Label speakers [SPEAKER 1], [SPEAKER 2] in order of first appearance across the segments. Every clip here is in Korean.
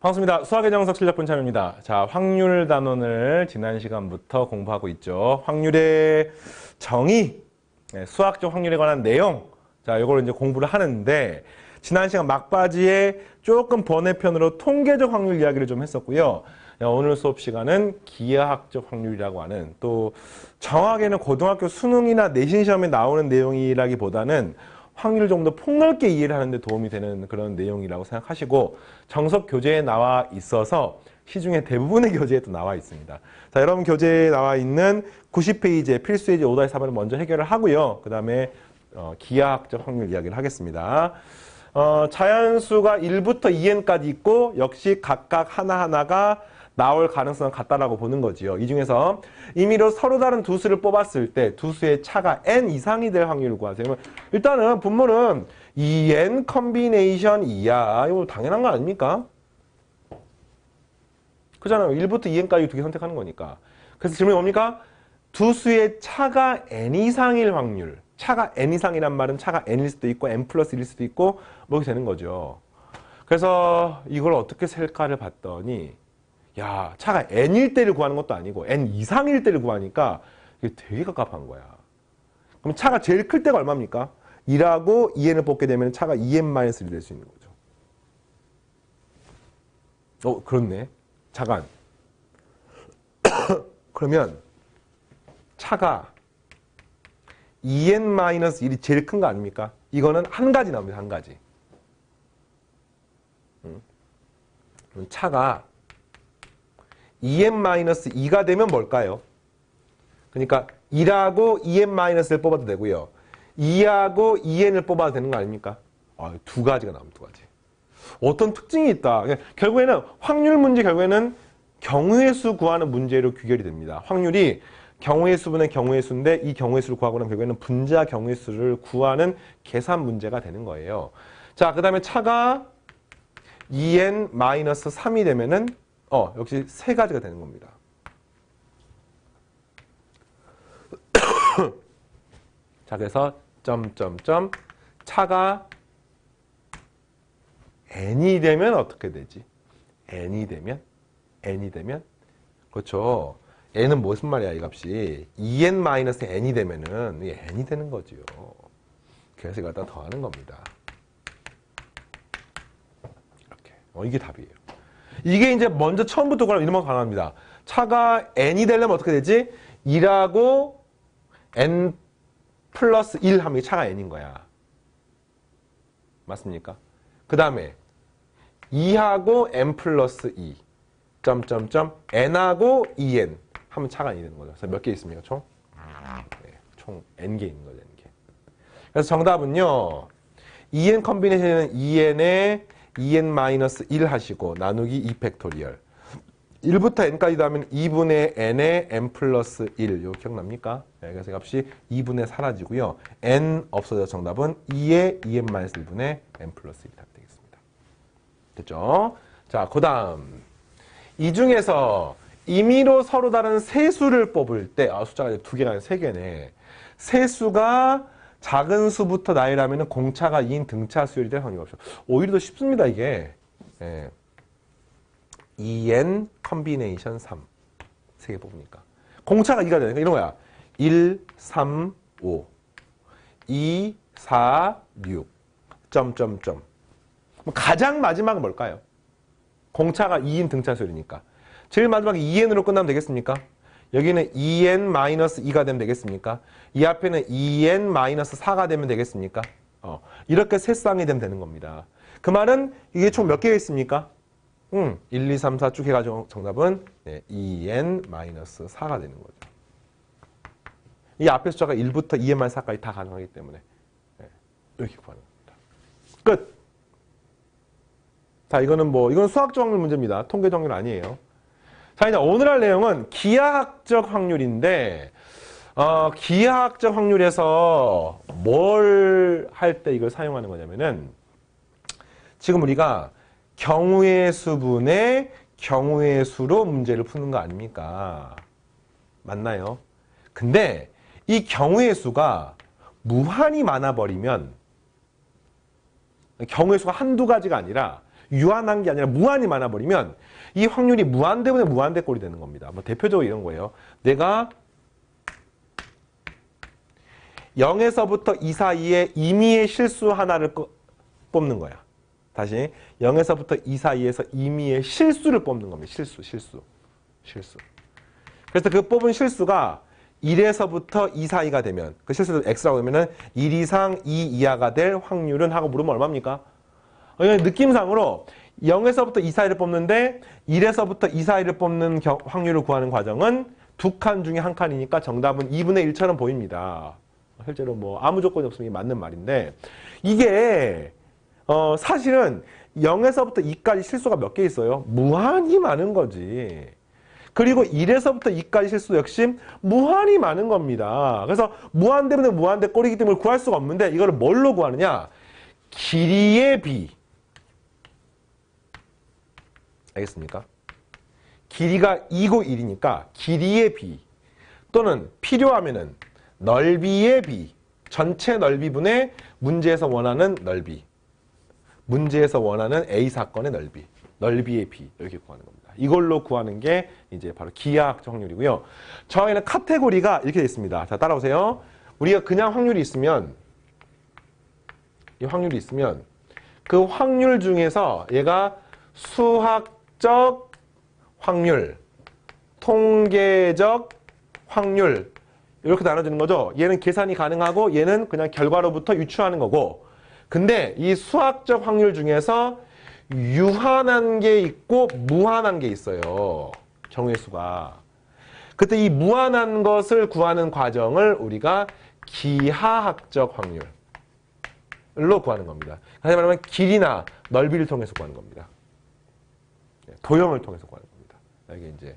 [SPEAKER 1] 반갑습니다. 수학의 정석 실력분 참입니다. 자, 확률 단원을 지난 시간부터 공부하고 있죠. 확률의 정의, 수학적 확률에 관한 내용, 자, 이걸 이제 공부를 하는데, 지난 시간 막바지에 조금 번외편으로 통계적 확률 이야기를 좀 했었고요. 오늘 수업 시간은 기하학적 확률이라고 하는, 또 정확하게는 고등학교 수능이나 내신 시험에 나오는 내용이라기보다는 확률을 좀 더 폭넓게 이해를 하는 데 도움이 되는 그런 내용이라고 생각하시고, 정석 교재에 나와 있어서 시중에 대부분의 교재에 또 나와 있습니다. 자, 여러분 교재에 나와 있는 90페이지의 필수 예제 5-3을 먼저 해결을 하고요. 그 다음에 기하학적 확률 이야기를 하겠습니다. 자연수가 1부터 2n까지 있고 역시 각각 하나하나가 나올 가능성은 같다라고 보는 거지요. 이 중에서 임의로 서로 다른 두 수를 뽑았을 때 두 수의 차가 n 이상이 될 확률을 구하세요. 일단은 분모는 2n 컨비네이션 2야. 이거 당연한 거 아닙니까? 그잖아요. 1부터 2n까지 두 개 선택하는 거니까. 그래서 질문이 뭡니까? 두 수의 차가 n 이상일 확률. 차가 n 이상이란 말은 차가 n일 수도 있고 n 플러스 1일 수도 있고 뭐 이렇게 되는 거죠. 그래서 이걸 어떻게 셀까를 봤더니 야, 차가 n일 때를 구하는 것도 아니고 n 이상일 때를 구하니까 이게 되게 갑갑한 거야. 그럼 차가 제일 클 때가 얼마입니까? 2라고 2n을 뽑게 되면 차가 2n-1이 될 수 있는 거죠. 그렇네. 잠깐. 그러면 차가 2n-1이 제일 큰 거 아닙니까? 이거는 한 가지 나옵니다. 한 가지. 차가 2n-2가 되면 뭘까요? 그러니까 2라고 2n-를 뽑아도 되고요. 2하고 2n을 뽑아도 되는 거 아닙니까? 두 가지가 나옵니다. 두 가지. 어떤 특징이 있다. 결국에는 확률 문제 결국에는 경우의 수 구하는 문제로 귀결이 됩니다. 확률이 경우의 수분의 경우의 수인데 이 경우의 수를 구하고 나면 결국에는 분자 경우의 수를 구하는 계산 문제가 되는 거예요. 자, 그 다음에 차가 2n-3이 되면은 역시 세 가지가 되는 겁니다. 자, 그래서 점점점 차가 n이 되면 어떻게 되지? n이 되면 그렇죠. n은 무슨 말이야, 이 값이? 2n-n이 되면은 이게 n이 되는 거지요. 그래서 이걸 다 더하는 겁니다. 이렇게. 이게 답이에요. 이게 이제 먼저 처음부터 그럼 이런 거 가능합니다. 차가 n이 되려면 어떻게 되지? 2라고 n 플러스 1 하면 차가 n인 거야. 맞습니까? 그 다음에 2하고 n 플러스 2 점점점 n하고 2n 하면 차가 n이 되는 거죠. 그래서 몇 개 있습니까? 총? 네, 총 n개 있는 거죠. n개. 그래서 정답은요. 2n 컨비네이션은 2n에 2n-1 하시고 나누기 2 팩토리얼 1부터 n까지 더하면 2분의 n에 n 플러스 1 이거 기억납니까? 네, 그래서 값이 2분의 사라지고요. n 없어져 정답은 2에 2n-1분의 n 플러스 1이 답이 되겠습니다. 됐죠? 자, 그 다음 이 중에서 임의로 서로 다른 세 수를 뽑을 때 숫자가 이제 두 개가 아니라 세 개네. 세 수가 작은 수부터 나열하면 공차가 2인 등차 수열이 될 확률이 없죠. 오히려 더 쉽습니다, 이게. 2n 컨비네이션 3. 세 개 뽑으니까. 공차가 2가 되니까 이런 거야. 1, 3, 5. 2, 4, 6. 점점점. 가장 마지막은 뭘까요? 공차가 2인 등차 수열이니까. 제일 마지막에 2n으로 끝나면 되겠습니까? 여기는 2n-2가 되면 되겠습니까? 이 앞에는 2n-4가 되면 되겠습니까? 이렇게 세 쌍이 되면 되는 겁니다. 그 말은 이게 총 몇 개가 있습니까? 1, 2, 3, 4 쭉 해가지고 정답은 2n-4가 되는 거죠. 이 앞에 숫자가 1부터 2n-4까지 다 가능하기 때문에 이렇게 구하는 겁니다. 끝! 자, 이건 수학적 확률 문제입니다. 통계적 확률 아니에요. 자, 이제 오늘 할 내용은 기하학적 확률인데, 기하학적 확률에서 뭘 할 때 이걸 사용하는 거냐면은, 지금 우리가 경우의 수분의 경우의 수로 문제를 푸는 거 아닙니까? 맞나요? 근데 이 경우의 수가 무한히 많아버리면, 경우의 수가 한두 가지가 아니라 유한한 게 아니라 무한히 많아버리면 이 확률이 무한대 분의 무한대 꼴이 되는 겁니다. 뭐 대표적으로 이런 거예요. 내가 0에서부터 2 사이에 임의의 실수 하나를 뽑는 거야. 다시 0에서부터 2 사이에서 임의의 실수를 뽑는 겁니다. 실수. 그래서 그 뽑은 실수가 1에서부터 2 사이가 되면 그 실수를 x라고 하면은 1 이상 2 이하가 될 확률은 하고 물으면 얼마입니까? 느낌상으로 0에서부터 2 사이를 뽑는데 1에서부터 2 사이를 뽑는 확률을 구하는 과정은 2칸 중에 1칸이니까 정답은 2분의 1처럼 보입니다. 실제로 뭐 아무 조건이 없으면 이게 맞는 말인데 이게 사실은 0에서부터 2까지 실수가 몇 개 있어요? 무한히 많은 거지. 그리고 1에서부터 2까지 실수 역시 무한히 많은 겁니다. 그래서 무한대분의 무한대 꼴이기 때문에 구할 수가 없는데 이거를 뭘로 구하느냐? 길이의 비. 알겠습니까? 길이가 2고 1이니까 길이의 비 또는 필요하면은 넓이의 비, 전체 넓이분의 문제에서 원하는 넓이. 문제에서 원하는 A 사건의 넓이. 넓이의 비. 이렇게 구하는 겁니다. 이걸로 구하는 게 이제 바로 기하학적 확률이고요. 저희는 카테고리가 이렇게 되어 있습니다. 자, 따라오세요. 우리가 그냥 확률이 있으면, 이 확률이 있으면 그 확률 중에서 얘가 수학적 확률, 통계적 확률 이렇게 나눠지는 거죠. 얘는 계산이 가능하고 얘는 그냥 결과로부터 유추하는 거고 근데 이 수학적 확률 중에서 유한한 게 있고 무한한 게 있어요. 경우의 수가. 그때 이 무한한 것을 구하는 과정을 우리가 기하학적 확률로 구하는 겁니다. 다시 말하면 길이나 넓이를 통해서 구하는 겁니다. 도형을 통해서 구하는 겁니다. 이게 이제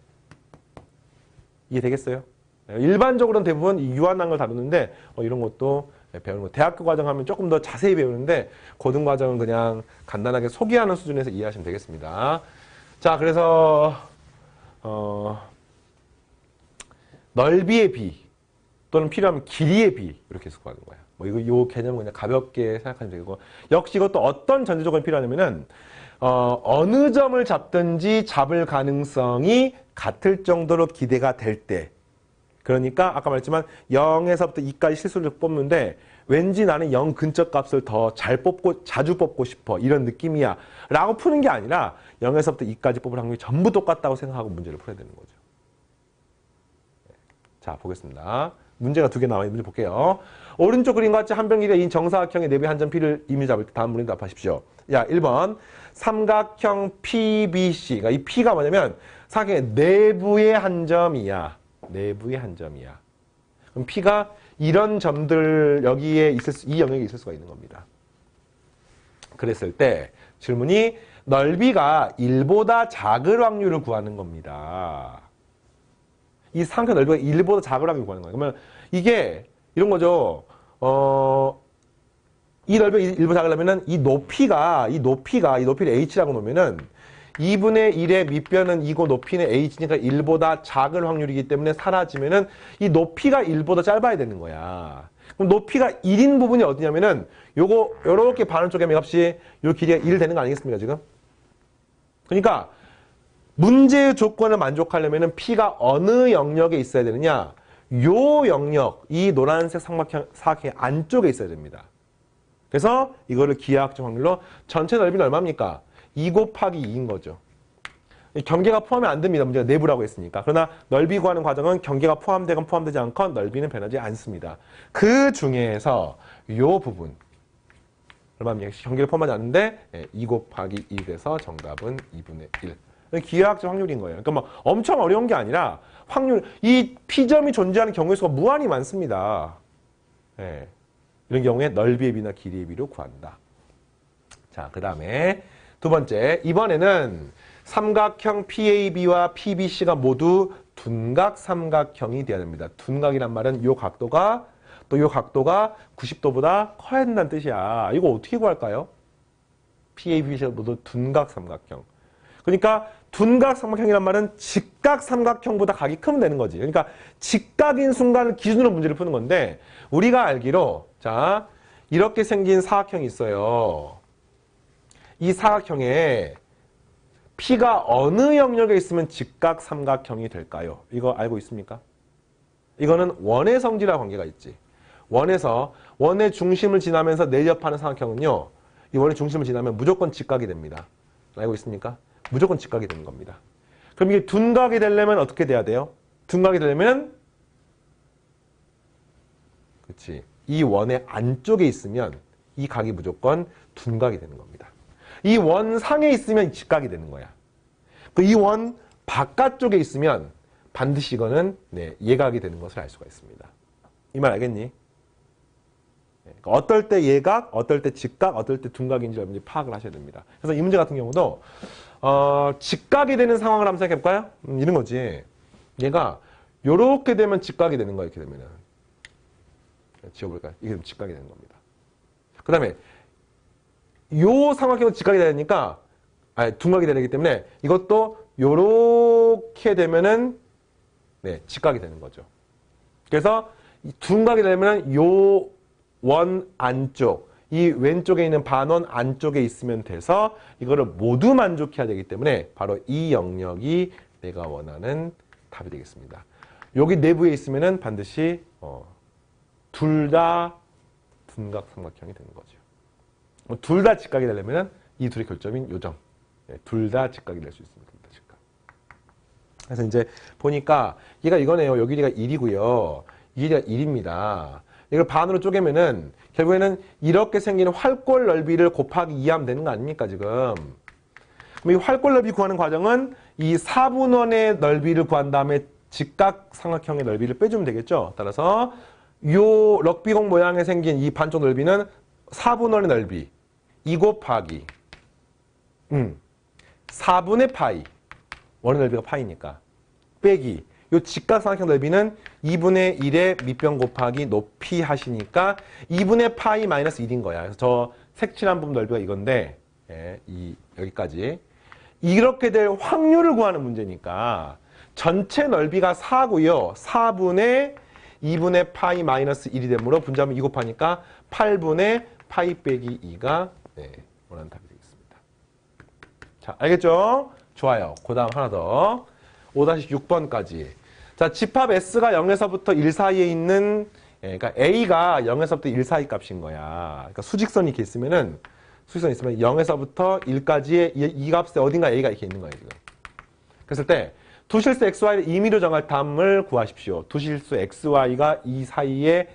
[SPEAKER 1] 이해되겠어요? 일반적으로는 대부분 이 유한한 걸 다루는데 이런 것도 배우는 거. 대학교 과정 하면 조금 더 자세히 배우는데 고등 과정은 그냥 간단하게 소개하는 수준에서 이해하시면 되겠습니다. 자, 그래서 넓이의 비 또는 필요하면 길이의 비 이렇게 해서 구하는 거야. 뭐 요 개념은 그냥 가볍게 생각하면 되고 역시 이것도 어떤 전제 조건이 필요하냐면은 어느 점을 잡든지 잡을 가능성이 같을 정도로 기대가 될 때. 그러니까 아까 말했지만 0에서부터 2까지 실수를 뽑는데 왠지 나는 0 근처 값을 더 잘 뽑고 자주 뽑고 싶어 이런 느낌이야 라고 푸는 게 아니라 0에서부터 2까지 뽑을 확률이 전부 똑같다고 생각하고 문제를 풀어야 되는 거죠. 자, 보겠습니다. 문제가 2개 나와 있는 문제 볼게요. 오른쪽 그림과 같이 한 병 길이가 인 정사각형의 내부의 한 점 P를 임의 잡을 때 다음 문제 답하십시오. 야, 1번 삼각형 PBC. 그러니까 이 P가 뭐냐면 사각형의 내부의 한 점이야. 내부의 한 점이야. 그럼 P가 이런 점들 여기에 이 영역에 있을 수가 있는 겁니다. 그랬을 때 질문이 넓이가 1보다 작을 확률을 구하는 겁니다. 이 삼각형 넓이가 1보다 작을 확률을 구하는 거예요. 그러면 이게 이런 거죠. 이 넓이가 1보다 작으려면은 이 높이를 h라고 놓으면은 2분의 1의 밑변은 2고 높이는 h니까 1보다 작은 확률이기 때문에 사라지면은 이 높이가 1보다 짧아야 되는 거야. 그럼 높이가 1인 부분이 어디냐면은 요렇게 반원 쪽의 맥값이 요 길이가 1 되는 거 아니겠습니까, 지금? 그러니까 문제의 조건을 만족하려면은 P가 어느 영역에 있어야 되느냐? 요 영역, 이 노란색 사각형 안쪽에 있어야 됩니다. 그래서 이거를 기하학적 확률로 전체 넓이는 얼마입니까? 2 곱하기 2인 거죠. 경계가 포함이 안 됩니다. 문제가 내부라고 했으니까. 그러나 넓이 구하는 과정은 경계가 포함되건 포함되지 않건 넓이는 변하지 않습니다. 그 중에서 요 부분 얼마입니까? 경계를 포함하지 않는데 2 곱하기 1에서 정답은 2분의 1. 기하학적 확률인 거예요. 그러니까 뭐 엄청 어려운 게 아니라 확률, 이 P점이 존재하는 경우의 수가 무한히 많습니다. 네. 이런 경우에 넓이의 비나 길이의 비로 구한다. 자, 그 다음에 두 번째, 이번에는 삼각형 PAB와 PBC가 모두 둔각 삼각형이 되어야 됩니다. 둔각이란 말은 이 각도가 또 이 각도가 90도보다 커야 된다는 뜻이야. 이거 어떻게 구할까요? PABC가 모두 둔각 삼각형. 그러니까 둔각 삼각형이란 말은 직각 삼각형보다 각이 크면 되는 거지. 그러니까 직각인 순간을 기준으로 문제를 푸는 건데 우리가 알기로 자, 이렇게 생긴 사각형이 있어요. 이 사각형에 P가 어느 영역에 있으면 직각 삼각형이 될까요? 이거 알고 있습니까? 이거는 원의 성질과 관계가 있지. 원에서 원의 중심을 지나면서 내접하는 삼각형은요. 이 원의 중심을 지나면 무조건 직각이 됩니다. 알고 있습니까? 무조건 직각이 되는 겁니다. 그럼 이게 둔각이 되려면 어떻게 돼야 돼요? 둔각이 되려면 그렇지. 이 원의 안쪽에 있으면 이 각이 무조건 둔각이 되는 겁니다. 이 원 상에 있으면 직각이 되는 거야. 이 원 바깥쪽에 있으면 반드시 이거는 예각이 되는 것을 알 수가 있습니다. 이 말 알겠니? 그러니까 어떨 때 예각, 어떨 때 직각, 어떨 때 둔각인지 여러분들이 파악을 하셔야 됩니다. 그래서 이 문제 같은 경우도 직각이 되는 상황을 한번 생각해 볼까요? 이런 거지. 얘가 요렇게 되면 직각이 되는 거야. 이렇게 되면은. 지워볼까요? 이게 직각이 되는 겁니다. 그 다음에 요 삼각형은 직각이 되니까 둔각이 되기 때문에 이것도 요렇게 되면은 직각이 되는 거죠. 그래서 둔각이 되면 요 원 안쪽, 이 왼쪽에 있는 반원 안쪽에 있으면 돼서 이거를 모두 만족해야 되기 때문에 바로 이 영역이 내가 원하는 답이 되겠습니다. 여기 내부에 있으면은 반드시 둘 다 둔각 삼각형이 되는 거죠. 둘 다 직각이 되려면 이 둘의 결점인 요 점. 둘 다 직각이 될 수 있습니다. 둘 다 직각. 그래서 이제 보니까 얘가 이거네요. 요 길이가 1이고요. 이 길이가 1입니다. 이걸 반으로 쪼개면은 결국에는 이렇게 생기는 활골 넓이를 곱하기 2하면 되는 거 아닙니까, 지금? 그럼 이 활골 넓이 구하는 과정은 이 4분원의 넓이를 구한 다음에 직각 삼각형의 넓이를 빼주면 되겠죠? 따라서 요 럭비공 모양에 생긴 이 반쪽 넓이는 4분원의 넓이 2 곱하기 4분의 파이 원의 넓이가 파이니까 빼기 요 직각 삼각형 넓이는 2분의 1의 밑변 곱하기 높이 하시니까 2분의 파이 마이너스 1인 거야. 그래서 저 색칠한 부분 넓이가 이건데 여기까지 이렇게 될 확률을 구하는 문제니까 전체 넓이가 4고요. 4분의 2분의 파이 마이너스 1이 되므로 분자하면 2 곱하니까 8분의 파이 빼기 2가 원하는 답이 되겠습니다. 자, 알겠죠? 좋아요. 그 다음 하나 더. 5-6번까지. 자, 집합 S가 0에서부터 1 사이에 있는, 그러니까 A가 0에서부터 1 사이 값인 거야. 그러니까 수직선이 이렇게 있으면은, 수직선이 있으면 0에서부터 1까지의 이 값에 어딘가 A가 이렇게 있는 거예요, 지금. 그랬을 때, 두실수 XY를 임의로 정할 담을 구하십시오. 두실수 XY가 이 사이에,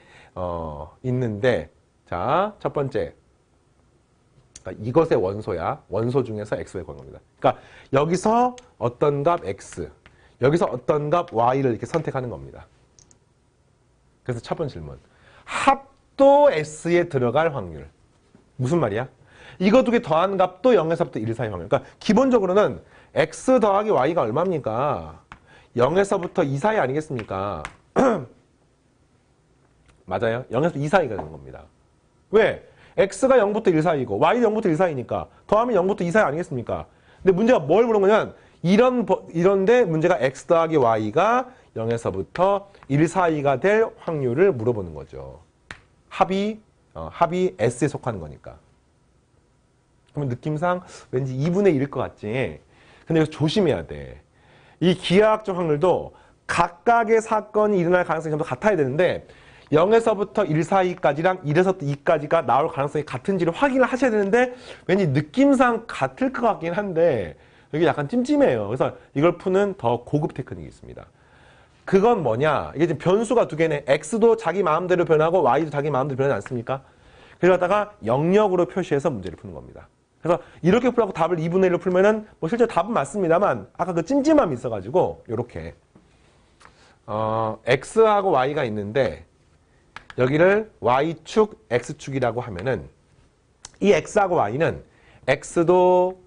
[SPEAKER 1] 있는데, 자, 첫 번째. 그러니까 이것의 원소야. 원소 중에서 X를 구한 겁니다. 그러니까 여기서 어떤 값 X, 여기서 어떤 값 Y를 이렇게 선택하는 겁니다. 그래서 첫 번째 질문. 합도 S에 들어갈 확률. 무슨 말이야? 이거 두 개 더한 값도 0에서부터 1 사이 확률. 그러니까 기본적으로는 X 더하기 Y가 얼마입니까? 0에서부터 2 사이 아니겠습니까? 맞아요. 0에서 2 사이가 되는 겁니다. 왜? X가 0부터 1 사이고 Y도 0부터 1 사이니까 더하면 0부터 2 사이 아니겠습니까? 근데 문제가 뭘 물은 거냐면 이런데 문제가 X 더하기 Y가 0에서부터 1 사이가 될 확률을 물어보는 거죠. 합이 S에 속하는 거니까. 그러면 느낌상 왠지 2분의 1일 것 같지. 근데 이거 조심해야 돼. 이 기하학적 확률도 각각의 사건이 일어날 가능성이 전부 같아야 되는데 0에서부터 1 사이까지랑 1에서부터 2까지가 나올 가능성이 같은지를 확인을 하셔야 되는데 왠지 느낌상 같을 것 같긴 한데 이게 약간 찜찜해요. 그래서 이걸 푸는 더 고급 테크닉이 있습니다. 그건 뭐냐? 이게 지금 변수가 두 개네. X도 자기 마음대로 변하고 Y도 자기 마음대로 변하지 않습니까? 그러다가 영역으로 표시해서 문제를 푸는 겁니다. 그래서 이렇게 풀고 답을 2분의 1로 풀면은 뭐 실제 답은 맞습니다만 아까 그 찜찜함이 있어가지고 이렇게 X하고 Y가 있는데 여기를 Y축, X축이라고 하면은 이 X하고 Y는 X도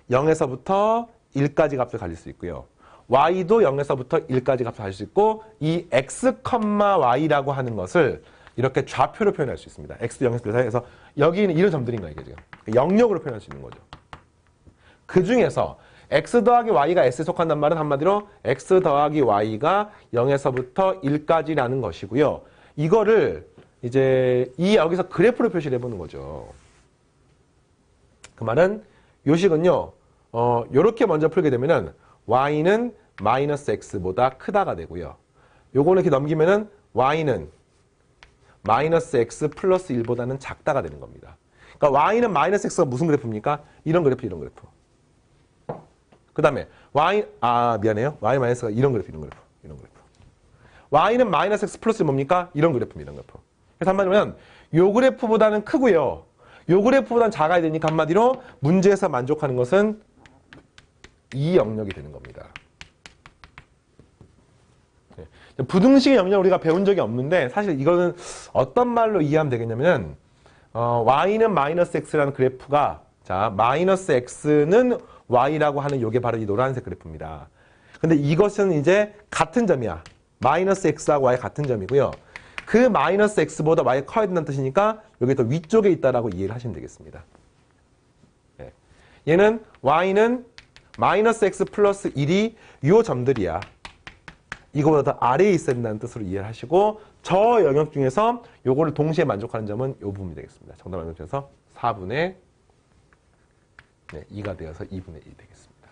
[SPEAKER 1] 0에서부터 1까지 값을 가질 수 있고요. Y도 0에서부터 1까지 값을 가질 수 있고 이 X, Y라고 하는 것을 이렇게 좌표로 표현할 수 있습니다. X도 0에서 1 사이에서 여기는 이런 점들인 거예요. 이게 지금. 영역으로 표현할 수 있는 거죠. 그 중에서 X 더하기 Y가 S에 속한단 말은 한마디로 X 더하기 Y가 0에서부터 1까지라는 것이고요. 이거를 이제 여기서 그래프로 표시를 해보는 거죠.
[SPEAKER 2] 그 말은 요식은요, 요렇게 먼저 풀게 되면은 y는 마이너스 x보다 크다가 되고요. 요거는 이렇게 넘기면은 y는 마이너스 x 플러스 1보다는 작다가 되는 겁니다. 그러니까 y는 마이너스 x가 무슨 그래프입니까? 이런 그래프, 이런 그래프. 그 다음에 미안해요. y 마이너스가 이런 그래프, 이런 그래프, 이런 그래프. y는 마이너스 x 플러스 1 뭡니까? 이런 그래프입니다, 이런 그래프. 그래서 한마디로 하면 요 그래프보다는 크고요. 요 그래프보다는 작아야 되니까 한마디로 문제에서 만족하는 것은 이 영역이 되는 겁니다. 부등식의 영역을 우리가 배운 적이 없는데 사실 이거는 어떤 말로 이해하면 되겠냐면 y는 마이너스 x라는 그래프가 자 마이너스 x는 y라고 하는 요게 바로 이 노란색 그래프입니다. 근데 이것은 이제 같은 점이야. 마이너스 x하고 y 같은 점이고요. 그 마이너스 x보다 y가 커야 된다는 뜻이니까 여기 더 위쪽에 있다라고 이해를 하시면 되겠습니다. 네. 얘는 y는 마이너스 x 플러스 1이 요 점들이야. 이거보다 더 아래에 있어야 된다는 뜻으로 이해를 하시고 저 영역 중에서 요거를 동시에 만족하는 점은 요 부분이 되겠습니다. 정답 영역 중에서 4분의 2가 되어서 2분의 1이 되겠습니다.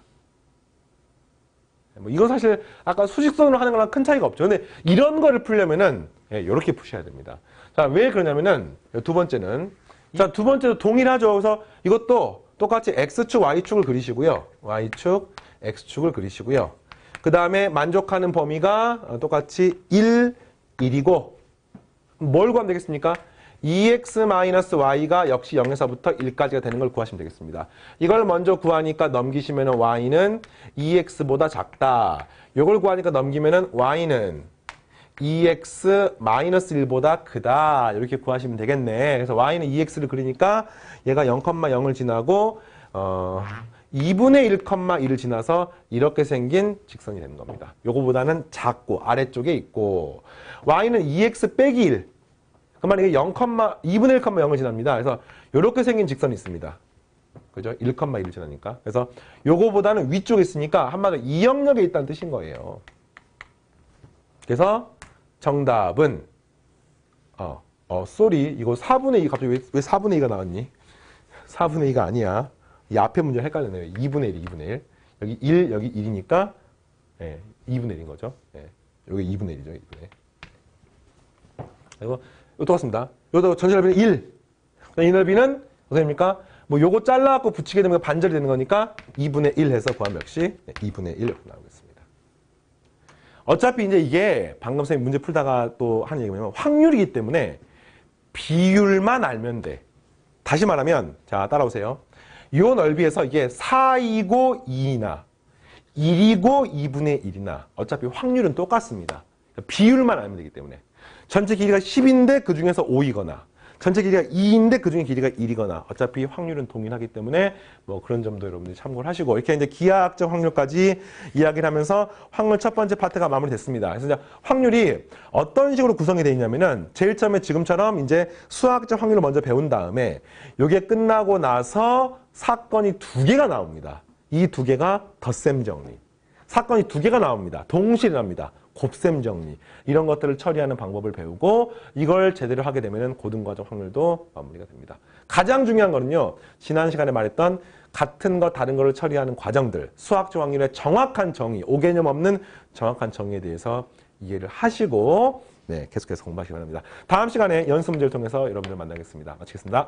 [SPEAKER 2] 뭐 이건 사실 아까 수직선으로 하는 거랑 큰 차이가 없죠. 근데 이런 거를 풀려면은 이렇게 푸셔야 됩니다. 자, 왜 그러냐면은 두 번째는 자, 두 번째도 동일하죠. 그래서 이것도 똑같이 x축, y축을 그리시고요. y축, x축을 그리시고요. 그 다음에 만족하는 범위가 똑같이 1, 1이고 뭘 구하면 되겠습니까? 2x-y가 역시 0에서부터 1까지가 되는 걸 구하시면 되겠습니다. 이걸 먼저 구하니까 넘기시면 y는 2x보다 작다. 이걸 구하니까 넘기면 y는 2x-1보다 크다. 이렇게 구하시면 되겠네. 그래서 y는 2x를 그리니까 얘가 0,0을 지나고 2분의 1,1을 지나서 이렇게 생긴 직선이 되는 겁니다. 요거보다는 작고 아래쪽에 있고 y는 2x 빼기 1. 그 말은 이게 2분의 1,0을 지납니다. 그래서 이렇게 생긴 직선이 있습니다. 그죠? 1,1을 지나니까. 그래서 요거보다는 위쪽에 있으니까 한마디로 이 영역에 있다는 뜻인 거예요. 그래서 정답은 쏘리 이거 4분의 2 갑자기 왜 4분의 2가 나왔니? 4분의 2가 아니야. 이 앞에 문제 헷갈렸네요. 2분의 1, 2분의 1. 여기 1, 여기 1이니까 2분의 1인 거죠. 여기 2분의 1이죠. 2분의 1. 그리고 이거 똑같습니다. 이것도 전체 넓이는 1. 이 넓이는 어떻게 됩니까? 뭐 요거 잘라갖고 붙이게 되면 반절이 되는 거니까 2분의 1 해서 구하면 역시 2분의 1 이렇게 나오겠습니다. 어차피 이제 이게 방금 선생님 문제 풀다가 또 하는 얘기가 뭐냐면 확률이기 때문에 비율만 알면 돼. 다시 말하면 자 따라오세요. 요 넓이에서 이게 4이고 2이나 1이고 2분의 1이나 어차피 확률은 똑같습니다. 비율만 알면 되기 때문에 전체 길이가 10인데 그 중에서 5이거나 전체 길이가 2인데 그 중에 길이가 1이거나 어차피 확률은 동일하기 때문에 뭐 그런 점도 여러분들이 참고를 하시고 이렇게 이제 기하학적 확률까지 이야기를 하면서 확률 첫 번째 파트가 마무리됐습니다. 그래서 이제 확률이 어떤 식으로 구성이 되어 있냐면은 제일 처음에 지금처럼 이제 수학적 확률을 먼저 배운 다음에 이게 끝나고 나서 사건이 두 개가 나옵니다. 이 두 개가 덧셈 정리. 사건이 두 개가 나옵니다. 동시에 납니다. 곱셈 정리. 이런 것들을 처리하는 방법을 배우고 이걸 제대로 하게 되면 고등과정 확률도 마무리가 됩니다. 가장 중요한 거는요. 지난 시간에 말했던 같은 거 다른 거를 처리하는 과정들. 수학적 확률의 정확한 정의, 오개념 없는 정확한 정의에 대해서 이해를 하시고 계속해서 공부하시기 바랍니다. 다음 시간에 연습 문제를 통해서 여러분들 만나겠습니다. 마치겠습니다.